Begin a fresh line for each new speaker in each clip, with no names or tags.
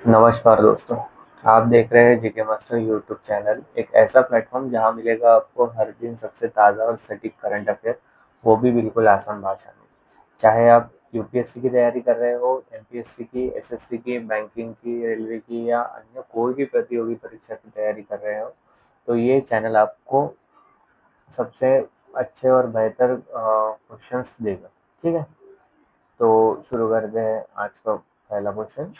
नमस्कार दोस्तों, आप देख रहे हैं जीके मास्टर यूट्यूब चैनल। एक ऐसा प्लेटफॉर्म जहां मिलेगा आपको हर दिन सबसे ताज़ा और सटीक करंट अफेयर, वो भी बिल्कुल आसान भाषा में। चाहे आप यूपीएससी की तैयारी कर रहे हो, एमपीएससी की, एसएससी की, बैंकिंग की, रेलवे की या अन्य कोई भी प्रतियोगी परीक्षा की तैयारी कर रहे हो, तो ये चैनल आपको सबसे अच्छे और बेहतर क्वेश्चंस देगा। ठीक है, तो शुरू करते हैं आज का पहला question.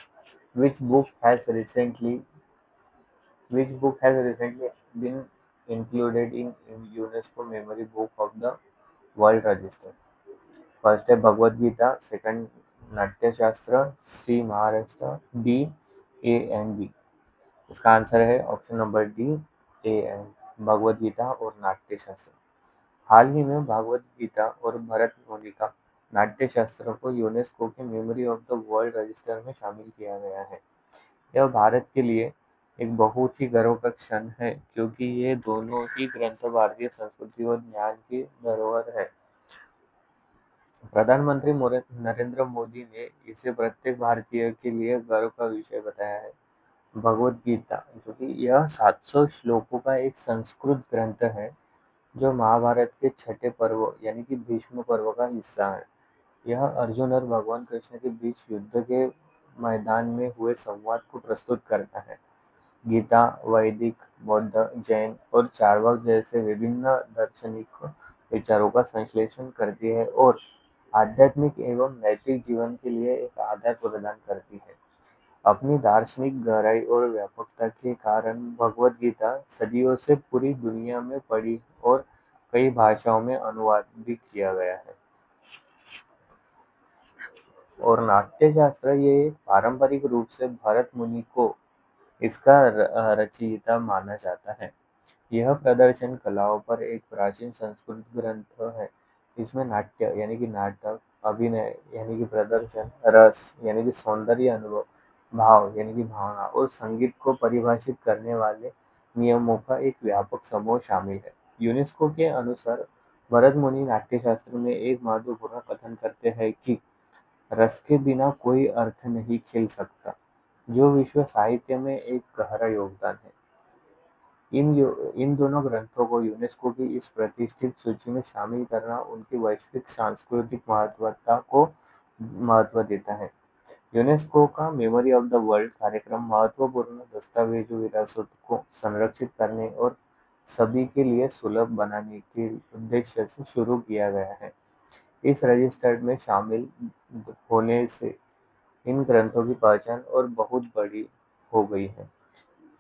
Which book has recently which book has recently been included in UNESCO Memory Book of the World Register? First है Bhagavad Gita, second Natya Shastra, C Maharashtra, D A and B. इसका आंसर है option number D, A and Bhagavad Gita और नाट्य शास्त्र। हाल ही में भगवद गीता और भरत मुनि का नाट्य शास्त्र को यूनेस्को के memory of the world register में शामिल किया गया है। यह भारत के लिए एक बहुत ही गर्व का क्षण है, क्योंकि ये दोनों ही ग्रंथ भारतीय संस्कृति और ज्ञान की धरोहर है। प्रधानमंत्री नरेंद्र मोदी ने इसे प्रत्येक भारतीय के लिए गर्व का विषय बताया है। भगवद गीता, जो कि यह 700 श्लोकों का एक संस्कृत ग्रंथ है, जो महाभारत के छठे पर्व यानी कि भीष्म पर्व का हिस्सा है। यह अर्जुन और भगवान कृष्ण के बीच युद्ध के मैदान में हुए संवाद को प्रस्तुत करता है। गीता वैदिक, बौद्ध, जैन और चार्वाक जैसे विभिन्न दार्शनिक विचारों का संश्लेषण करती है और आध्यात्मिक एवं नैतिक जीवन के लिए एक आधार प्रदान करती है। अपनी दार्शनिक गहराई और व्यापकता के कारण भगवद गीता सदियों से पूरी दुनिया में पढ़ी और कई भाषाओं में अनुवाद भी किया गया है। और नाट्य शास्त्र, ये पारंपरिक रूप से भरत मुनि को इसका रचयिता माना जाता है। यह प्रदर्शन कलाओं पर एक प्राचीन संस्कृत ग्रंथ है। इसमें नाट्य यानी कि नाटक, अभिनय यानी कि प्रदर्शन, रस यानी कि सौंदर्य अनुभव, भाव यानी कि भावना और संगीत को परिभाषित करने वाले नियमों का एक व्यापक समूह शामिल है। यूनेस्को के अनुसार भरत मुनि नाट्यशास्त्र में एक महत्वपूर्ण कथन करते हैं कि रस के बिना कोई अर्थ नहीं खिल सकता, जो विश्व साहित्य में एक गहरा योगदान है। इन दोनों ग्रंथों को यूनेस्को की इस प्रतिष्ठित सूची में शामिल करना उनकी वैश्विक सांस्कृतिक महत्वता को महत्व देता है। यूनेस्को का मेमोरी ऑफ द वर्ल्ड कार्यक्रम महत्वपूर्ण दस्तावेजों विरासत को संरक्षित करने और सभी के लिए सुलभ बनाने के उद्देश्य से शुरू किया गया है। इस रजिस्टर में शामिल होने से इन ग्रंथों की पहचान और बहुत बड़ी हो गई है,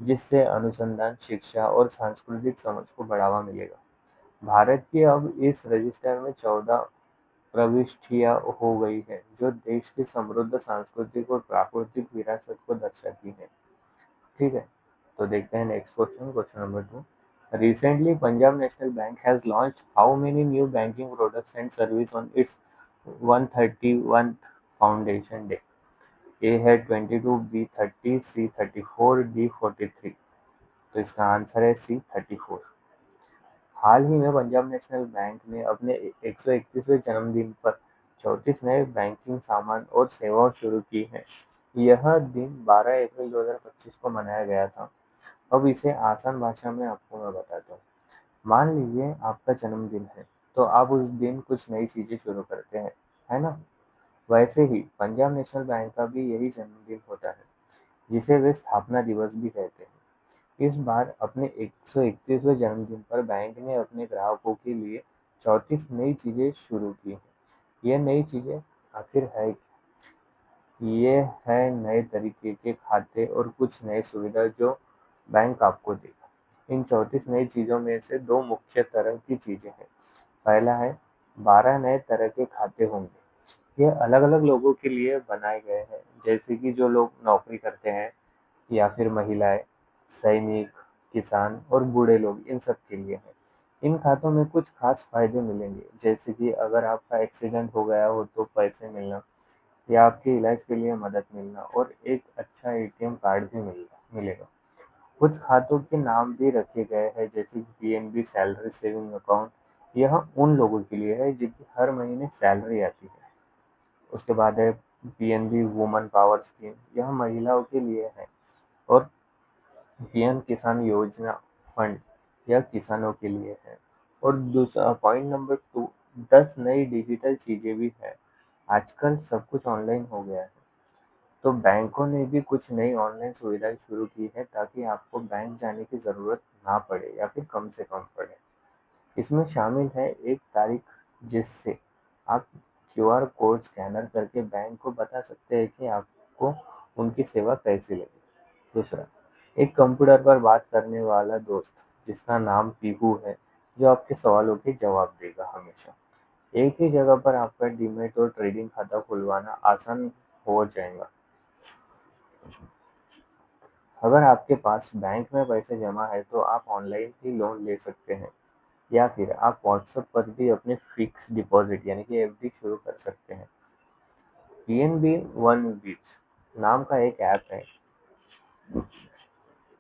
जिससे अनुसंधान, शिक्षा और सांस्कृतिक समझ को बढ़ावा मिलेगा। भारत की अब इस रजिस्टर में 14 प्रविष्टियां हो गई हैं, जो देश की समृद्ध सांस्कृतिक और प्राकृतिक विरासत को दर्शाती है। ठीक है, तो देखते हैं next question, question number 2। Recently, Punjab National Bank has launched how many new banking products and service on its 131th Foundation Day? ए है 22, बी 30, सी 34, डी 43। तो इसका आंसर है सी 34। हाल ही में पंजाब नेशनल बैंक ने अपने 131वें जन्मदिन पर 34 नए बैंकिंग सामान और सेवाएं शुरू की हैं। यह दिन 12 अप्रैल 2025 को मनाया गया था। अब इसे आसान भाषा में आपको मैं बताता हूँ। मान लीजिए आपका जन्मदिन है, तो आप उस दिन कुछ नई चीजें शुरू करते हैं, है ना? वैसे ही पंजाब नेशनल बैंक का भी यही जन्मदिन होता है, जिसे वे स्थापना दिवस भी कहते हैं। इस बार अपने 131वें जन्मदिन पर बैंक ने अपने ग्राहकों के लिए 34 नई चीजें शुरू की हैं। ये नई चीजें आखिर है, ये है नए तरीके के खाते और कुछ नए सुविधा जो बैंक आपको देगा। इन 34 नई चीजों में से दो मुख्य तरह की चीजें हैं। पहला है 12 नए तरह के खाते होंगे। ये अलग अलग लोगों के लिए बनाए गए हैं, जैसे कि जो लोग नौकरी करते हैं या फिर महिलाएं, सैनिक, किसान और बूढ़े लोग, इन सब के लिए है। इन खातों में कुछ खास फायदे मिलेंगे, जैसे कि अगर आपका एक्सीडेंट हो गया हो तो पैसे मिलना, या आपके इलाज के लिए मदद मिलना और एक अच्छा एटीएम कार्ड भी मिलेगा। कुछ खातों के नाम भी रखे गए हैं, जैसे कि पीएनबी सैलरी सेविंग अकाउंट। यह उन लोगों के लिए है जिनकी हर महीने सैलरी आती है। उसके बाद है पीएनबी वुमन पावर स्कीम, यह महिलाओं के लिए है। और पीएम किसान योजना फंड, यह किसानों के लिए है। और दूसरा पॉइंट नंबर 2, 10 नई डिजिटल चीजें भी है। आजकल सब कुछ ऑनलाइन हो गया है, तो बैंकों ने भी कुछ नई ऑनलाइन सुविधाएं शुरू की है ताकि आपको बैंक जाने की ज़रूरत ना पड़े या फिर कम से कम पड़े। इसमें शामिल है एक तारीख जिससे आप क्यूआर कोड स्कैनर करके बैंक को बता सकते हैं कि आपको उनकी सेवा कैसी लगी। दूसरा, एक कंप्यूटर पर बात करने वाला दोस्त जिसका नाम पीहू है, जो आपके सवालों के जवाब देगा हमेशा। एक ही जगह पर आपका डीमैट और ट्रेडिंग खाता खुलवाना आसान हो जाएगा। अगर आपके पास बैंक में पैसे जमा है तो आप ऑनलाइन ही लोन ले सकते हैं, या फिर आप व्हाट्सएप पर भी अपने फिक्स डिपॉजिट यानी कि एफडी शुरू कर सकते हैं। पीएनबी वन बीट्स नाम का एक ऐप है,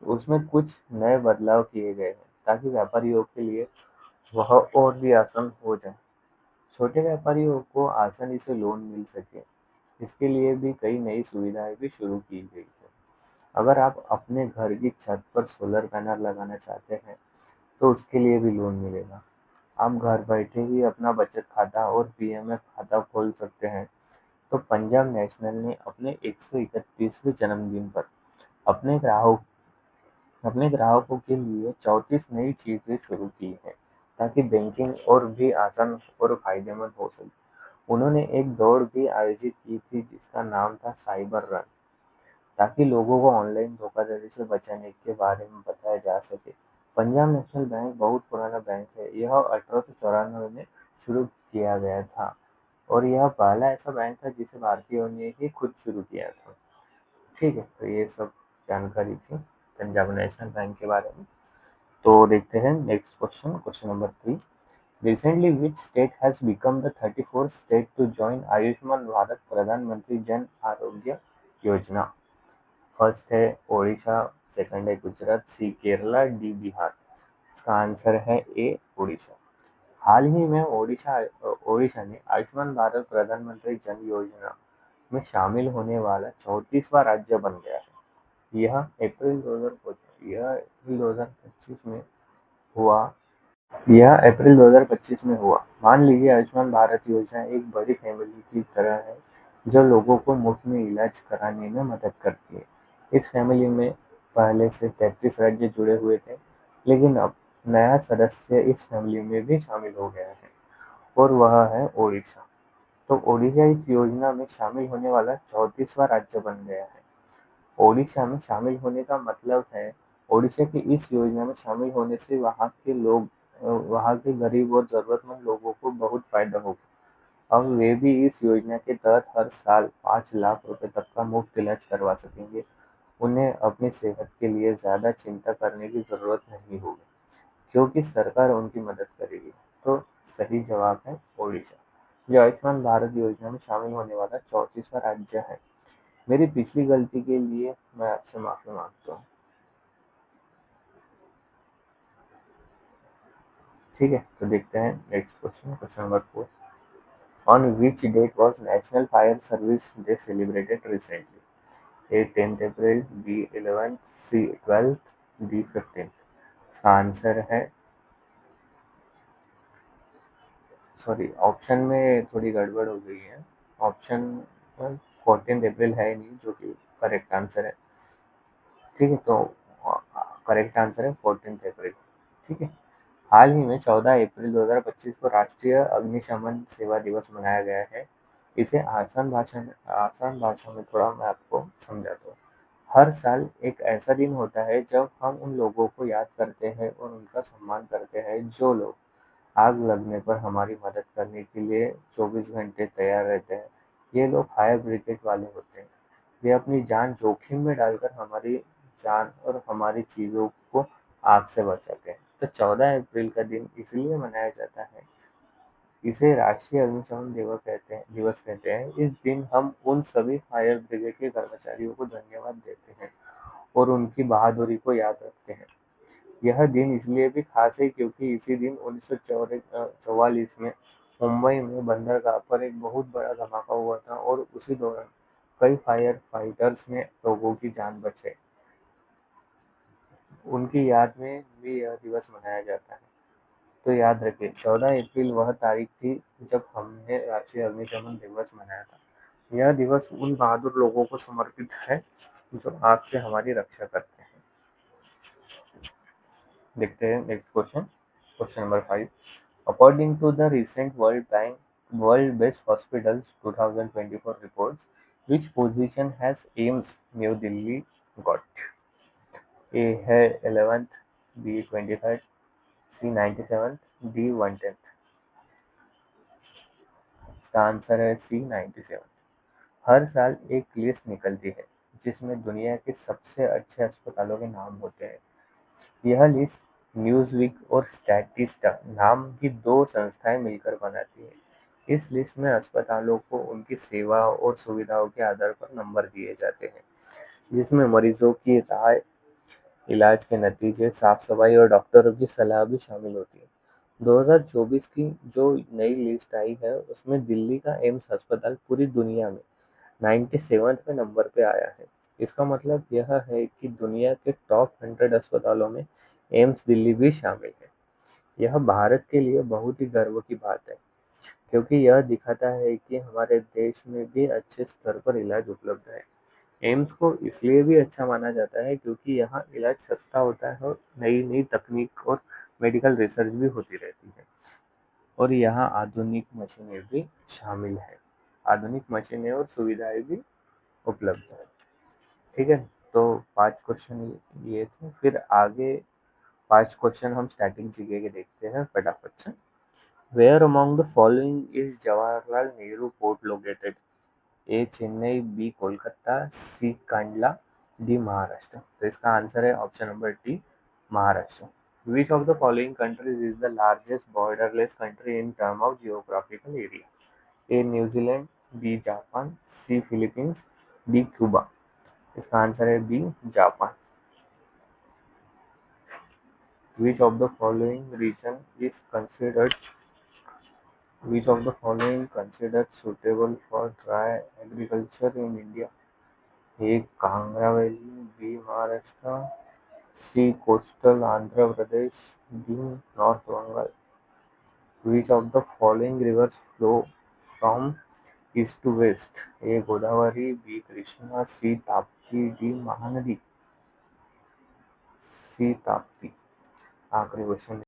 उसमें कुछ नए बदलाव किए गए हैं ताकि व्यापारियों के लिए वह और भी आसान हो जाए। छोटे व्यापारियों को आसानी से लोन मिल सके, इसके लिए भी कई नई सुविधाएं भी शुरू की गई है। अगर आप अपने घर की छत पर सोलर पैनल लगाना चाहते हैं तो उसके लिए भी लोन मिलेगा। आप घर बैठे ही अपना बचत खाता और पीएमएफ खाता खोल सकते हैं। तो पंजाब नेशनल ने अपने 131वें जन्मदिन पर अपने ग्राहक अपने ग्राहकों के लिए 34 नई चीजें शुरू की हैं ताकि बैंकिंग और भी आसान और फायदेमंद हो सके। उन्होंने एक दौड़ भी आयोजित की थी जिसका नाम था साइबर रन, ताकि लोगों को ऑनलाइन धोखाधड़ी से बचाने के बारे में बताया जा सके। पंजाब नेशनल बैंक बहुत पुराना बैंक है, यह 1894 में शुरू किया गया था और यह पहला ऐसा बैंक था जिसे भारतीयों ने ही खुद शुरू किया था। ठीक है, तो ये सब जानकारी थी पंजाब नेशनल बैंक के बारे में। तो देखते हैं next question, question number 3। Recently, which state has become the 34th state to join Ayushman Bharat प्रधानमंत्री जन आरोग्य योजना? फर्स्ट है ओडिशा, सेकंड है गुजरात, सी केरला, डी बिहार। इसका आंसर है ए ओडिशा। हाल ही में ओडिशा ने आयुष्मान भारत प्रधानमंत्री जन योजना में शामिल होने वाला 34वां राज्य बन गया है। यह अप्रैल 2025 में हुआ यह अप्रैल 2025 में हुआ। मान लीजिए आयुष्मान भारत योजना एक बड़ी फैमिली की तरह है जो लोगों को मुफ्त में इलाज कराने में मदद करती है। इस फैमिली में पहले से 33 राज्य जुड़े हुए थे, लेकिन अब नया सदस्य इस फैमिली में भी शामिल हो गया है और वह है ओडिशा। तो ओडिशा इस योजना में शामिल होने वाला 34वां राज्य बन गया है। ओडिशा में शामिल होने का मतलब है ओडिशा की इस योजना में शामिल होने से वहाँ के गरीब और जरूरतमंद लोगों को बहुत फायदा होगा। अब वे भी इस योजना के तहत हर साल 5 लाख रुपए तक का मुफ्त इलाज करवा सकेंगे। उन्हें अपनी सेहत के लिए ज्यादा चिंता करने की जरूरत नहीं होगी क्योंकि सरकार उनकी मदद करेगी। तो सही जवाब है ओडिशा, जो आयुष्मान भारत योजना में शामिल होने वाला 34वां राज्य है। मेरी पिछली गलती के लिए मैं आपसे माफी मांगता हूँ। ठीक है, तो देखते हैं next question, question number 4। On which date was national fire service day celebrated recently? A 10th April, B 11th, C 12th, D 15th। इसका आंसर है, सॉरी ऑप्शन में थोड़ी गड़बड़ हो गई है। ऑप्शन 14th अप्रैल है नहीं, जो कि करेक्ट आंसर है। ठीक है, तो करेक्ट आंसर है 14th अप्रैल। ठीक है। हाल ही में 14 अप्रैल 2025 को राष्ट्रीय अग्निशमन सेवा दिवस मनाया गया है। इसे आसान भाषा में थोड़ा मैं आपको समझाता हूँ। हर साल एक ऐसा दिन होता है जब हम उन लोगों को याद करते हैं और उनका सम्मान करते हैं जो लोग आग लगने पर हमारी मदद करने के लिए 24 घंटे तैयार रहते हैं। ये लोग फायर ब्रिगेड वाले होते हैं। वे अपनी जान जोखिम में डालकर हमारी जान और हमारी चीज़ों को आग से बचाते हैं। तो 14 अप्रैल का दिन इसलिए मनाया जाता है, इसे राष्ट्रीय अग्निशमन दिवस कहते हैं। इस दिन हम उन सभी फायर ब्रिगेड के कर्मचारियों को धन्यवाद देते हैं और उनकी बहादुरी को याद रखते हैं। यह दिन इसलिए भी खास है क्योंकि इसी दिन 1944 में मुंबई में बंदरगाह पर एक बहुत बड़ा धमाका हुआ था और उसी दौरान कई फायर फाइटर्स ने लोगों की जान बचाई। उनकी याद में भी यह दिवस मनाया जाता है। तो याद रखिए, 14 अप्रैल वह तारीख थी जब हमने राष्ट्रीय अग्निशमन दिवस मनाया था। यह दिवस उन बहादुर लोगों को समर्पित है जो आग से हमारी रक्षा करते हैं। देखते हैं next question. Question number 5। According to the recent world best hospitals 2024 reports, which position has AIIMS new Delhi got? A है 11th, बी 23rd, सी 97th, डी 110th। इसका आंसर है सी 97। हर साल एक लिस्ट निकलती है जिसमें दुनिया के सबसे अच्छे अस्पतालों के नाम होते हैं। यह लिस्ट न्यूज़वीक और स्टैटिस्टा नाम की दो संस्थाएं मिलकर बनाती है। इस लिस्ट में अस्पतालों को उनकी सेवा और सुविधाओं के आधार पर नंबर दिए जाते हैं, जिसमें मरीजों की राय, इलाज के नतीजे, साफ सफाई और डॉक्टरों की सलाह भी शामिल होती है। 2024 की जो नई लिस्ट आई है उसमें दिल्ली का एम्स अस्पताल पूरी दुनिया में 97वें नंबर पे आया है। इसका मतलब यह है कि दुनिया के टॉप 100 अस्पतालों में एम्स दिल्ली भी शामिल है। यह भारत के लिए बहुत ही गर्व की बात है, क्योंकि यह दिखाता है कि हमारे देश में भी अच्छे स्तर पर इलाज उपलब्ध है। एम्स को इसलिए भी अच्छा माना जाता है क्योंकि यहाँ इलाज सस्ता होता है और नई नई तकनीक और मेडिकल रिसर्च भी होती रहती है, और यहाँ आधुनिक मशीनें भी शामिल है। आधुनिक मशीनें और सुविधाएं भी उपलब्ध है। ठीक है, तो 5 क्वेश्चन ये थे। फिर आगे 5 क्वेश्चन हम स्टैटिक जीके के देखते हैं फटाफट से। Where among the following is Jawaharlal Nehru port located? A Chennai, B Kolkata, C Kandla, D Maharashtra. तो इसका आंसर है option number D, Maharashtra. Which of the following countries is the largest borderless country in term of geographical area? A New Zealand, B Japan, C Philippines, D Cuba. इसका answer है B, Japan. Which of the following region is considered which of the following considered suitable for dry agriculture in India? A. Kangra Valley, B. Maharashtra, C. Coastal Andhra Pradesh, D. North Bengal. Which of the following rivers flow from east to west? A. Godavari, B. Krishna, C. Tapti, D. Mahanadi। सी ताप्ती। आखिरी question